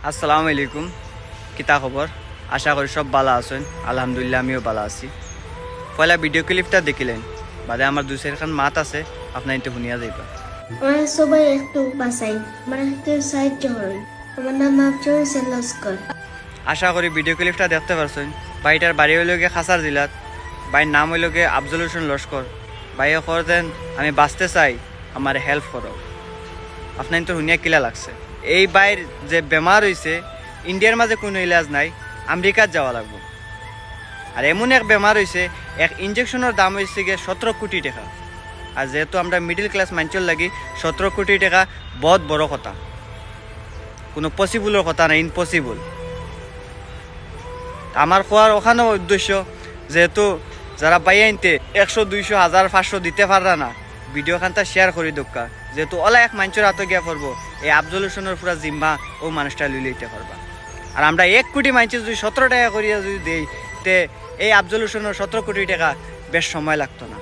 আসসালামু আলাইকুম, কিতা খবর? আশা করি সব ভালো আছেন। আলহামদুলিল্লাহ আমিও ভালো আছি। পয়লা ভিডিও ক্লিপটা দেখিলেন, বাদে আমার দুই চারখান মাত আছে, আপনার কিন্তু শুনিয়া যাইবা। আমরা সবাই একটু বাসাই, আমরা একটু সাহায্য করি। আমার নাম আফজাল হোসেন লস্কর। আশা করি ভিডিও ক্লিপটা দেখতে পারছেন। বাইটার বাড়ি হইল গিয়ে খাসার জেলাত, বাইর নাম হইল গিয়ে আফজল হোসেন লস্কর। বাইয়ে করতেন আমি বাঁচতে চাই, আমার হেল্প করো। আপনার কিন্তু শুনিয়া কিলা লাগছে। এই বাইর যে বেমার হয়েছে, ইন্ডিয়ার মাঝে কোনো ইলাজ নাই, আমেরিকাত যাওয়া লাগবে। আর এমন এক বেমার হয়েছে, এক ইঞ্জেকশনের দাম হয়েছে গিয়ে 17 কোটি টাকা। আর যেহেতু আমরা মিডিল ক্লাস মানুষের লাগি 17 কোটি টাকা বহুত বড় কথা, কোনো পসিবলের কথা না, ইম্পসিবল। আমার খোয়ার ওখানেও উদ্দেশ্য, যেহেতু যারা পাই আনতে 100, 200, 1000, 500 দিতে পাররা না, ভিডিও খানটা শেয়ার করি দোকা, যেহেতু ওলা এক মানুষের হাতে গিয়া করবো, এই আফজল হোসেনের পুরা জিম্মা ও মানুষটা লুই লইতে পারবা। আর আমরা 1 কোটি মানুষের যদি 17 টাকা করিয়া যদি দেই, তে এই আফজল হোসেনের 17 কোটি টাকা বেশ সময় লাগতো না।